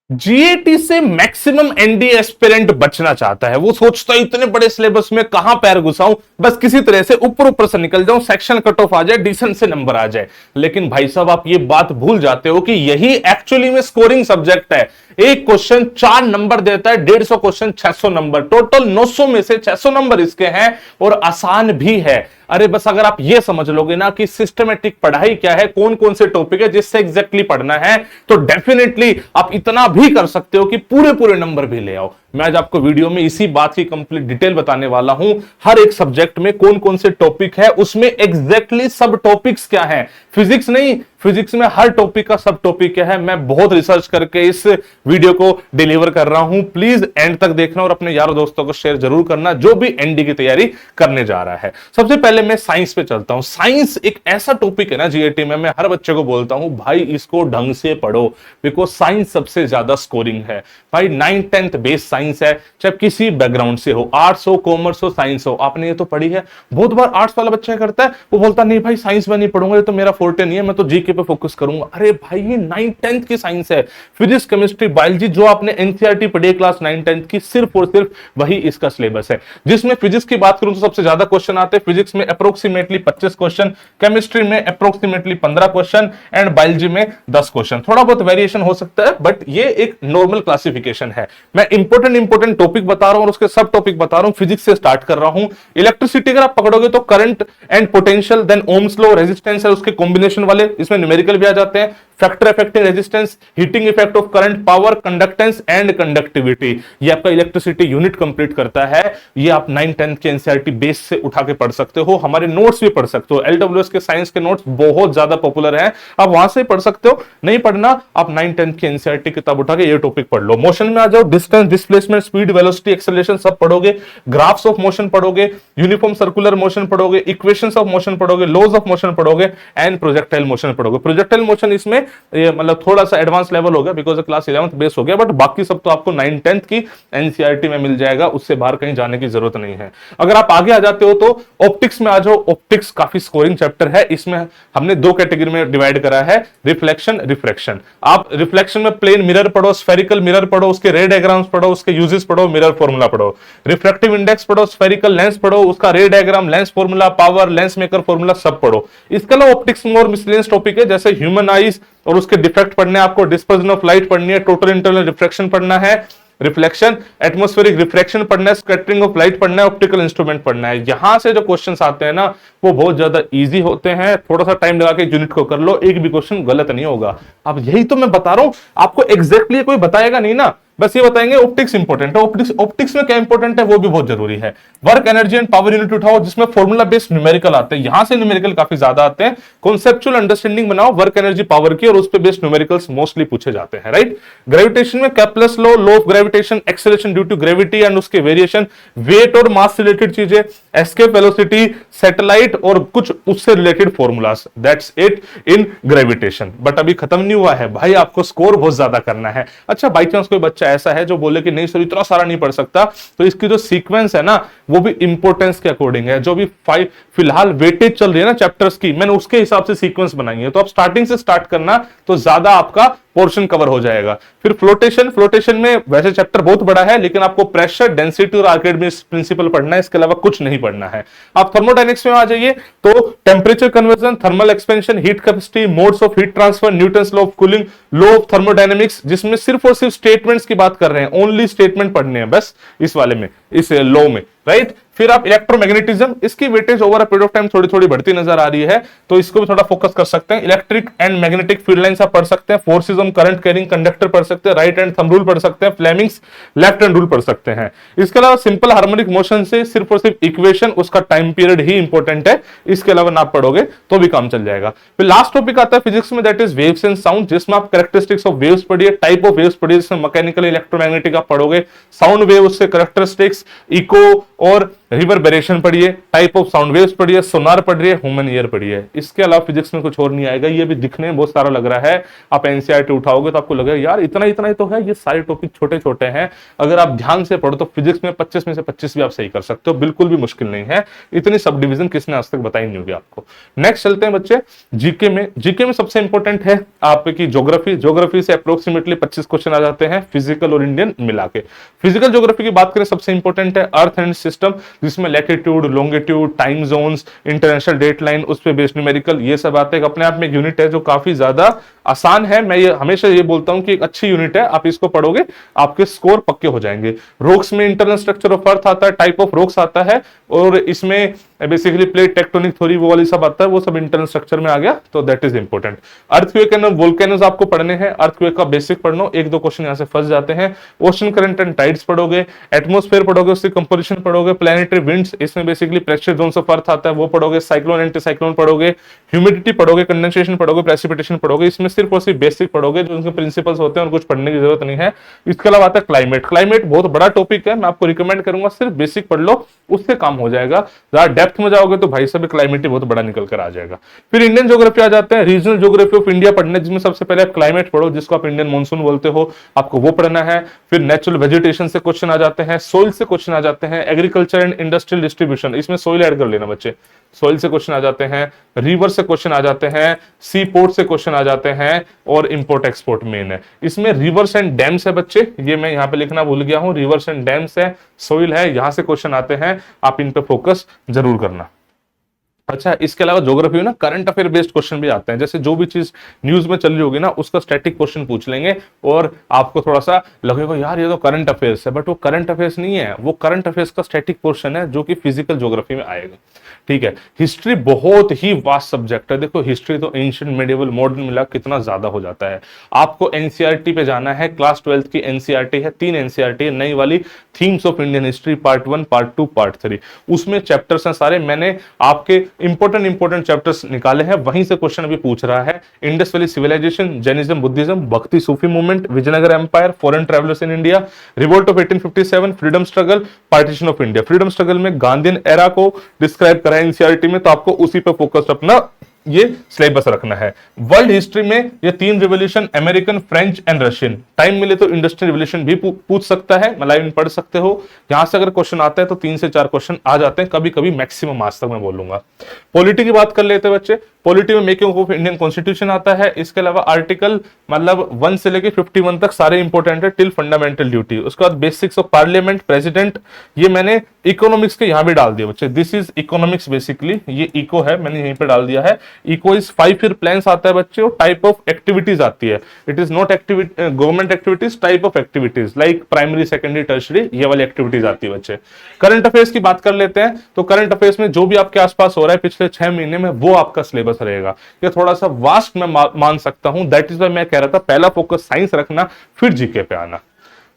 GAT से maximum NDA aspirant बचना चाहता है। वो सोचता है इतने बड़े सिलेबस में कहां पैर घुसाऊं, बस किसी तरह से ऊपर ऊपर से निकल जाऊं, सेक्शन कट ऑफ आ जाए, डिसेंट से नंबर आ जाए। लेकिन भाई साहब, आप ये बात भूल जाते हो कि यही एक्चुअली में स्कोरिंग सब्जेक्ट है। एक क्वेश्चन 4 नंबर देता है, 150 क्वेश्चन 600 नंबर, टोटल 900 में से 600 नंबर इसके हैं और आसान भी है। अरे बस अगर आप ये समझ लोगे ना कि सिस्टमेटिक पढ़ाई क्या है, कौन कौन से टॉपिक है जिससे एग्जैक्टली पढ़ना है, तो डेफिनेटली आप इतना भी कर सकते हो कि पूरे पूरे नंबर भी ले आओ। मैं आज आपको वीडियो में इसी बात की कंप्लीट डिटेल बताने वाला हूं। हर एक सब्जेक्ट में कौन कौन से टॉपिक है, उसमें एग्जैक्टली सब टॉपिक्स क्या है। फिजिक्स नहीं, फिजिक्स में हर टॉपिक का सब टॉपिक क्या है, मैं बहुत रिसर्च करके इस वीडियो को डिलीवर कर रहा हूं। प्लीज एंड तक देखना और अपने यारों दोस्तों को शेयर जरूर करना जो भी एनडी की तैयारी करने जा रहा है। सबसे पहले मैं साइंस पे चलता हूं। साइंस एक ऐसा टॉपिक है ना जीएटी में, मैं हर बच्चे को बोलता हूं भाई इसको ढंग से पढ़ो, बिकॉज साइंस सबसे ज्यादा स्कोरिंग है। भाई 9th 10th बेस साइंस है, चाहे किसी बैकग्राउंड से हो, आर्ट्स हो, कॉमर्स हो, साइंस हो। आपने ये तो पढ़ी है। बहुत बार आर्ट्स वाला बच्चा करता है, वो बोलता नहीं भाई साइंस में नहीं पढ़ूंगा, ये तो मेरा फोर्टे नहीं है, मैं तो जीके पे फोकस करूंगा। अरे भाई ये 9th 10th की साइंस है, फिजिक्स केमिस्ट्री बायोलॉजी जो आपने एनसीईआरटी पढ़ी है क्लास 9 10th की, सिर्फ और सिर्फ वही इसका सिलेबस है। जिसमें फिजिक्स की बात करूं तो सबसे ज्यादा क्वेश्चन आते हैं। फिजिक्स में अप्रोक्सीमेटली 25 क्वेश्चन, केमिस्ट्री में अप्रोक्सीमेटली 15 क्वेश्चन एंड बायोलॉजी में 10 क्वेश्चन। थोड़ा बहुत वेरिएशन हो सकता है बट ये एक नॉर्मल क्लासिफिकेशन है। मैं इंपोर्टेंट टॉपिक बता रहा हूं और उसके सब टॉपिक बता रहा हूं। फिजिक्स से स्टार्ट कर रहा हूं। इलेक्ट्रिसिटी अगर आप पकड़ोगे तो current and potential, then Ohm's law, resistance है उसके कॉम्बिनेशन वाले, इसमें न्यूमेरिकल भी आ जाते हैं। Factor affecting resistance, heating effect of current, power, conductance and conductivity, ये आपका इलेक्ट्रिसिटी यूनिट कंप्लीट करता है। ये आप 9 10th के एनसीईआरटी बेस से उठा के पढ़ सकते हो। हमारे नोट्स भी पढ़ सकते हो। एलडब्ल्यूएस के साइंस के नोट्स बहुत ज्यादा पॉपुलर हैं, आप वहां से पढ़ सकते हो। नहीं पढ़ना, आप 9 10th की एनसीईआरटी किताब उठा के ये टॉपिक पढ़ लो। मोशन में आ जाओ, distance, displacement, speed, velocity, acceleration सब पढ़ोगे। ग्राफ्स ऑफ मोशन पढ़ोगे, यूनिफॉर्म सर्कुलर मोशन पढ़ोगे, इक्वेशंस ऑफ मोशन पढ़ोगे, लॉज ऑफ मोशन पढ़ोगे एंड प्रोजेक्टाइल मोशन पढ़ोगे। प्रोजेक्टाइल मोशन इसमें मतलब थोड़ा सा एडवांस लेवल हो गया बिकॉज क्लास 11th बेस हो गया, बट बाकी सब तो आपको 9 10th की एनसीईआरटी में मिल जाएगा, उससे बाहर कहीं जाने की जरूरत नहीं है। अगर आप आगे आ जाते हो तो ऑप्टिक्स में आ जाओ। ऑप्टिक्स काफी स्कोरिंग चैप्टर है। इसमें हमने 2 कैटेगरी में डिवाइड करा है, रिफ्लेक्शन, रिफ्रैक्शन। आप रिफ्लेक्शन में प्लेन मिरर पढ़ो, स्फेरिकल मिरर पढ़ो, उसके रे डायग्राम्स पढ़ो, उसके यूजेस पढ़ो, मिरर फॉर्मूला पढ़ो। रिफ्रैक्टिव इंडेक्स पढ़ो, स्फेरिकल लेंस पढ़ो, उसका रे diagram, lens formula, power, lens maker formula सब पढ़ो। इसके अलावा ऑप्टिक्स में और मिसलेनियस टॉपिक है, जैसे ह्यूमन आईज और उसके डिफेक्ट पढ़ने, आपको डिस्पर्जन ऑफ लाइट पढ़नी है, टोटल इंटरनल रिफ्रैक्शन पढ़ना है, रिफ्लेक्शन, एटमॉस्फेरिक रिफ्रैक्शन पढ़ना है, स्कैटरिंग ऑफ लाइट पढ़ना है, ऑप्टिकल इंस्ट्रूमेंट पढ़ना है। यहां से जो क्वेश्चंस आते हैं ना वो बहुत ज्यादा इजी होते हैं। थोड़ा सा टाइम लगा के यूनिट को कर लो, एक भी क्वेश्चन गलत नहीं होगा। अब यही तो मैं बता रहा हूं आपको, एग्जैक्टली कोई बताएगा नहीं ना, बस ये बताएंगे ऑप्टिक्स इंपॉर्टेंट है। ऑप्टिक्स में क्या इंपॉर्टेंट है वो भी बहुत जरूरी है। Work, energy and power unit उठाओ, जिसमें फॉर्मूला बेस्ड न्यूमेरिकल आते हैं। यहां से न्यूमेरिकल काफी ज्यादा आते हैं। कॉन्सेप्चुअल अंडरस्टैंडिंग बनाओ वर्क, एनर्जी, पावर की, और उस पे बेस्ड न्यूमेरिकल्स मोस्टली पूछे जाते हैं, राइट। ग्रेविटेशन में Kepler's law, law of gravitation, acceleration due to gravity and उसके वेरिएशन, वेट और मास रिलेटेड चीजें, एस्केप वेलोसिटी, सैटेलाइट और कुछ उससे related formulas. That's it in gravitation. But अभी खत्म नहीं हुआ है भाई, आपको स्कोर बहुत ज्यादा करना है। अच्छा, बाई चांस कोई बच्चा ऐसा है जो बोले कि नहीं सर इतना सारा नहीं पढ़ सकता, तो इसकी जो सीक्वेंस है ना वो भी इंपॉर्टेंस के अकॉर्डिंग है। जो भी फिलहाल वेटेज चल रही है ना चैप्टर्स की, मैंने उसके हिसाब से सीक्वेंस बनाई है। तो आप स्टार्टिंग से स्टार्ट करना तो ज्यादा आपका पोर्शन कवर हो जाएगा। फिर फ्लोटेशन में वैसे चैप्टर बहुत बड़ा है, लेकिन आपको प्रेशर, डेंसिटी और आर्किमिडीज प्रिंसिपल पढ़ना है, इसके अलावा कुछ नहीं पढ़ना है। आप थर्मोडायनेमिक्स में आ जाइए तो temperature conversion, thermal expansion, heat capacity, modes of heat transfer, Newton's law of cooling, law of thermodynamics, जिसमें सिर्फ और सिर्फ स्टेटमेंट्स की बात कर रहे हैं, ओनली स्टेटमेंट पढ़ने हैं बस इस वाले में, इस लॉ में, राइट। फिर आप इलेक्ट्रोमैग्नेटिज्म, इसकी weightage over a period of time थोड़ी थोड़ी बढ़ती नजर आ रही है, तो इसको भी थोड़ा फोकस कर सकते हैं। Electric and magnetic field lines आप पढ़ सकते हैं। Forces on current carrying conductor पढ़ सकते हैं। राइट हैंड थंब रूल पढ़ सकते हैं। फ्लेमिंग्स लेफ्ट हैंड रूल पढ़ सकते हैं। इसके अलावा सिंपल हार्मोनिक मोशन से सिर्फ और सिर्फ इक्वेशन, उसका टाइम पीरियड ही इंपॉर्टेंट है, इसके अलावा ना पढ़ोगे तो भी काम चल जाएगा। फिर लास्ट टॉपिक आता है फिजिक्स में, that is waves and sound, जिसमें आप कैरेक्टरिस्टिक्स ऑफ वेव्स पढ़िए, टाइप ऑफ वेव्स पढ़िए, जिसमें मैकेनिकल, इलेक्ट्रोमैग्नेटिक आप पढ़ोगे, साउंड वेव, उससे कैरेक्टरिस्टिक्स, इको और रिवर्बरेशन पढ़िए, टाइप ऑफ साउंड वेव्स पढ़िए, सोनार पढ़िए, ह्यूमन ईयर पढ़िए। इसके अलावा फिजिक्स में कुछ और नहीं आएगा। ये भी दिखने में बहुत सारा लग रहा है, आप एनसीईआरटी उठाओगे तो आपको लगेगा यार इतना इतना ही तो है, ये सारे टॉपिक छोटे छोटे हैं। अगर आप ध्यान से पढ़ो तो फिजिक्स में 25 में से 25 भी आप सही कर सकते हो, बिल्कुल भी मुश्किल नहीं है। इतनी सब डिवीजन किसने आज तक बताई नहीं होगी आपको। नेक्स्ट चलते हैं बच्चे जीके में। जीके में सबसे इंपॉर्टेंट है आपकी ज्योग्राफी। ज्योग्राफी से अप्रोक्सीमेटली 25 क्वेश्चन आ जाते हैं, फिजिकल और इंडियन मिला के। फिजिकल ज्योग्राफी की बात करें, सबसे इंपॉर्टेंट है अर्थ एंड सिस्टम, जिसमें latitude, longitude, time zones, international date line, उस पर बेस्ड न्यूमेरिकल, ये सब आते हैं। अपने आप में एक यूनिट है जो काफी ज्यादा आसान है। मैं ये हमेशा ये बोलता हूं कि एक अच्छी यूनिट है, आप इसको पढ़ोगे आपके स्कोर पक्के हो जाएंगे। रॉक्स में इंटरनल स्ट्रक्चर ऑफ अर्थ आता है, टाइप ऑफ रॉक्स आता है, और इसमें बेसिकली प्लेट टेक्टोनिक थ्योरी वो वाली सब आता है, वो सब इंटरनल स्ट्रक्चर में आ गया, तो that is important. Earthquake and volcanoes आपको पढ़ने हैं, अर्थक्वेक का बेसिक पढ़ना, एक दो क्वेश्चन यहां से फंस जाते हैं। ओशन करंट एंड टाइड्स पढ़ोगे, एटमॉस्फेयर पढ़ोगे, उसकी कंपोजिशन पढ़ोगे, प्लैनेटरी विंड्स, इसमें basically pressure zones of earth आता है वो पढ़ोगे, साइक्लोन एंटी साइक्लोन पढ़ोगे, ह्यूमिडिटी पढ़ोगे, कंडेंसेशन पढ़ोगे, प्रेसिपिटेशन पढ़ोगे। इसमें सिर्फ और सिर्फ बेसिक पढ़ोगे, जो उनके प्रिंसिपल्स होते हैं और कुछ पढ़ने की जरूरत नहीं है। इसके अलावा आता है क्लाइमेट। क्लाइमेट बहुत बड़ा टॉपिक है, मैं आपको रिकमेंड करूंगा सिर्फ बेसिक पढ़ लो, उससे काम हो जाएगा। ज्यादा डेप्थ में जाओगे तो भाई साहब क्लाइमेट ही बहुत बड़ा निकल कर आ जाएगा। फिर इंडियन ज्योग्राफी आ जाते हैं, रीजनल ज्योग्राफी ऑफ इंडिया पढ़ने, जिसमें सबसे पहले आप क्लाइमेट पढ़ो, जिसको आप इंडियन मानसून बोलते हो, आपको वो पढ़ना है। फिर नेचुरल वेजिटेशन से क्वेश्चन आ जाते हैं, सोइल से क्वेश्चन आ जाते हैं, एग्रीकल्चर एंड इंडस्ट्रियल डिस्ट्रीब्यूशन, इसमें सोइल ऐड कर लेना बच्चे, सोइल से क्वेश्चन आ जाते हैं, रिवर से क्वेश्चन आ जाते हैं, सी पोर्ट से क्वेश्चन आ जाते हैं, और इंपोर्ट एक्सपोर्ट मेन है। इसमें रिवर्स एंड डैम्स है बच्चे, ये मैं यहां पे लिखना भूल गया हूं, रिवर्स एंड डैम्स है, सोइल है, यहां से क्वेश्चन आते हैं, आप इन पे फोकस जरूर करना। अच्छा, इसके अलावा ज्योग्राफी में ना करंट अफेयर बेस्ड क्वेश्चन भी आते हैं, जैसे जो भी चीज न्यूज में चल रही होगी ना उसका स्टैटिक क्वेश्चन पूछ लेंगे, और आपको थोड़ा सा लगेगा यार ये तो करंट अफेयर्स है, बट वो करंट अफेयर्स नहीं है, वो करंट अफेयर्स का स्टैटिक पोर्शन है जो कि फिजिकल ज्योग्राफी में आएगा। ठीक है, हिस्ट्री बहुत ही वास्ट सब्जेक्ट है। देखो हिस्ट्री तो एंशिएंट, मेडिवल, मॉडर्न मिला कितना ज्यादा हो जाता है। आपको एनसीईआरटी पे जाना है, क्लास 12th की एनसीईआरटी है, 3 एनसीईआरटी है नई वाली, themes of Indian history part 1, part 2, part 3, उसमें चैप्टर्स हैं सारे, मैंने आपके इंपॉर्टेंट चैप्टर्स निकाले हैं, वहीं से क्वेश्चन अभी पूछ रहा है। Indus valley civilisation, Jainism, Buddhism, bhakti Sufi movement, Vijayanagara empire, foreign travellers in India, revolt of 1857, freedom struggle, partition of India. Freedom struggle में गांधीयन एरा को डिस्क्राइब करा है एनसीईआरटी में, तो आपको उसी पे फोकस अपना ये सिलेबस रखना है। वर्ल्ड हिस्ट्री में ये 3 revolution, American, French and Russian, time मिले तो इंडस्ट्रियल रिवोल्यूशन भी पूछ सकता है, मतलब पढ़ सकते हो। यहां से अगर क्वेश्चन आता है तो 3 से 4 क्वेश्चन आ जाते हैं, कभी कभी मैक्सिमम आज तक मैं बोलूंगा। पॉलिटी की बात कर लेते हैं बच्चे, पॉलिटी में मेकिंग ऑफ इंडियन कॉन्स्टिट्यूशन आता है। इसके अलावा आर्टिकल मतलब 1 से लेके 51 तक सारे इंपॉर्टेंट है, टिल फंडामेंटल ड्यूटी। उसके बाद बेसिक्स ऑफ पार्लियामेंट, प्रेसिडेंट, ये मैंने इकोनॉमिक्स के यहां भी डाल दिया बच्चे, दिस इज इकोनॉमिक्स बेसिकली, ये इको है मैंने यहीं पे डाल दिया है। इको इज 5 ईयर प्लान्स आता है बच्चे, और टाइप ऑफ एक्टिविटीज आती है, it is not activity government activities, type of activities like primary, secondary, tertiary, ये वाली एक्टिविटीज आती है बच्चे। करंट अफेयर्स की बात कर लेते हैं, तो करंट अफेयर्स में जो भी आपके आसपास हो रहा है पिछले 6 महीने में, वो आपका सिलेबस रहेगा। ये थोड़ा सा वास्ट मैं मान सकता हूं, दैट इज वाई मैं कह रहा था पहला फोकस साइंस रखना, फिर जीके पे आना।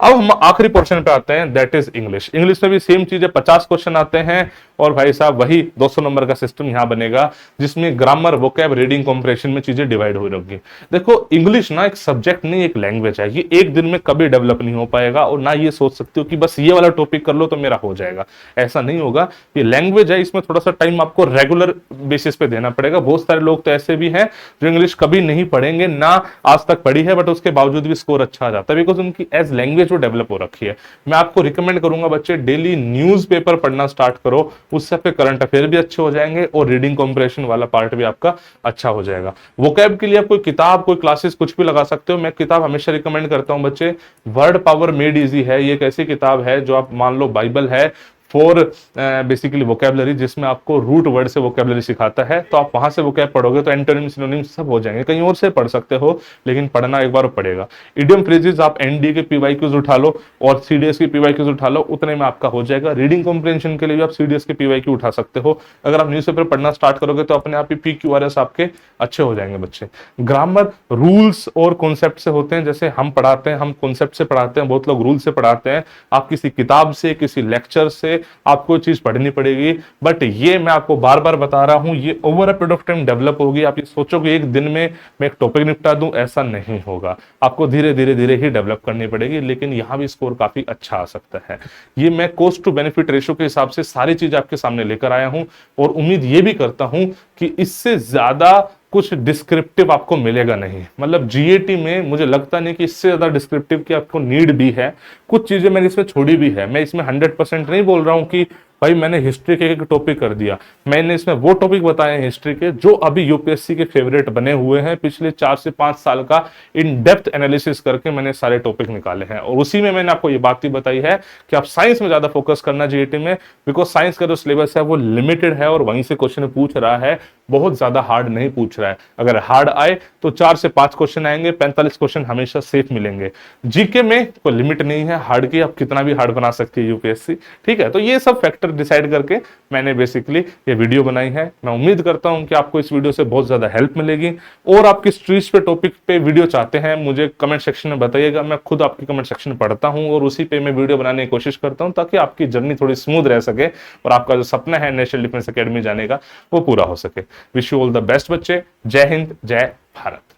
अब हम आखिरी पोर्शन पे आते हैं, दैट इज इंग्लिश। इंग्लिश में भी सेम चीज है, 50 क्वेश्चन आते हैं, और भाई साहब वही 200 नंबर का सिस्टम यहां बनेगा, जिसमें ग्रामर, वोकैब, रीडिंग कॉम्प्रिहेंशन में चीजें डिवाइड हो रही। देखो इंग्लिश ना एक सब्जेक्ट नहीं, एक लैंग्वेज है, ये एक दिन में कभी डेवलप नहीं हो पाएगा, और ना ये सोच सकते हो कि बस ये वाला टॉपिक कर लो तो मेरा हो जाएगा, ऐसा नहीं होगा। ये लैंग्वेज है, इसमें थोड़ा सा टाइम आपको रेगुलर बेसिस पे देना पड़ेगा। बहुत सारे लोग तो ऐसे भी हैं जो इंग्लिश कभी नहीं पढ़ेंगे, ना आज तक पढ़ी है, बट उसके बावजूद भी स्कोर अच्छा आ जाता है, बिकॉज उनकी एज लैंग्वेज वो डेवलप हो रखी है। मैं आपको रिकमेंड करूंगा बच्चे, डेली न्यूज़पेपर पढ़ना स्टार्ट करो, उससे आपके करंट अफेयर भी अच्छे हो जाएंगे, और रीडिंग कॉम्प्रिहेंशन वाला पार्ट भी आपका अच्छा हो जाएगा। वोकैब के लिए आप कोई किताब, कोई क्लासेस, कुछ भी लगा सकते हो। मैं किताब हमेशा रिकमेंड करता हूं बच्चे, वर्ड पावर मेड इजी है, ये एक ऐसी किताब है जो आप मान लो बाइबल है फॉर बेसिकली वोकैबुलरी, जिसमें आपको रूट वर्ड से वोकैबुलरी सिखाता है। तो आप वहां से वोकैब पढ़ोगे तो एंटोनिम, सिनोनिम सब हो जाएंगे। कहीं और से पढ़ सकते हो, लेकिन पढ़ना एक बार पड़ेगा। इडियम फ्रेजेस आप एनडीए के पीवाईक्यूज उठा लो और सीडीएस के पीवाईक्यूज उठा लो, उतने में आपका हो जाएगा। रीडिंग कॉम्प्रिहेंशन के लिए भी आप सीडीएस के पीवाईक्यू उठा सकते हो। अगर आप न्यूज़पेपर पढ़ना स्टार्ट करोगे तो अपने आप ही पीक्यूआरएस आपके अच्छे हो जाएंगे बच्चे। ग्रामर रूल्स और कॉन्सेप्ट से होते हैं, जैसे हम पढ़ाते हैं, हम कॉन्सेप्ट से पढ़ाते हैं, बहुत लोग रूल से पढ़ाते हैं। आप किसी किताब से, किसी लेक्चर से से आपको चीज पढ़नी पड़ेगी। बट ये मैं आपको बार बार बता रहा हूं, ये over a period of time develop होगी। आप ये सोचोगे एक दिन में मैं एक टॉपिक निपटा दूं, ऐसा नहीं होगा। आपको धीरे धीरे धीरे ही डेवलप करनी पड़ेगी, लेकिन यहां भी स्कोर काफी अच्छा आ सकता है। ये मैं कॉस्ट टू बेनिफिट रेशियो के हिसाब से सारी चीज आपके सामने लेकर आया हूं, और उम्मीद ये भी करता हूं कि इससे ज्यादा कुछ डिस्क्रिप्टिव आपको मिलेगा नहीं। मतलब जीएटी में मुझे लगता नहीं कि इससे ज्यादा डिस्क्रिप्टिव की आपको नीड भी है। कुछ चीजें मैंने इसमें छोड़ी भी है। मैं इसमें 100% नहीं बोल रहा हूं कि भाई मैंने हिस्ट्री के एक टॉपिक कर दिया। मैंने इसमें वो टॉपिक बताए हैं हिस्ट्री के जो अभी यूपीएससी के फेवरेट बने हुए हैं। पिछले 4 से 5 साल का इन डेप्थ एनालिसिस करके मैंने सारे टॉपिक निकाले हैं, और उसी में मैंने आपको ये बात ही बताई है कि आप साइंस में ज्यादा फोकस करना जीएटी में, बिकॉज साइंस का जो सिलेबस है वो लिमिटेड है, और वहीं से क्वेश्चन पूछ रहा है, बहुत ज्यादा हार्ड नहीं पूछ रहा है। अगर हार्ड आए तो 4 से 5 क्वेश्चन आएंगे, 45 क्वेश्चन हमेशा सेफ मिलेंगे। जीके में कोई लिमिट नहीं है हार्ड की, आप कितना भी हार्ड बना सकती है यूपीएससी। ठीक है, तो ये सब फैक्टर डिसाइड करके मैंने बेसिकली ये वीडियो बनाई है। मैं उम्मीद करता हूं कि आपको इस वीडियो से बहुत ज्यादा हेल्प मिलेगी, और आप किस चीज पे टॉपिक पे वीडियो चाहते हैं मुझे कमेंट सेक्शन में बताइएगा। मैं खुद आपकी कमेंट सेक्शन पढ़ता हूं और उसी पे मैं वीडियो बनाने की कोशिश करता हूं, ताकि आपकी जर्नी थोड़ी स्मूथ रह सके और आपका जो सपना है नेशनल डिफेंस एकेडमी जाने का वो पूरा हो सके। Wish you all the best बच्चे। जय हिंद, जय भारत।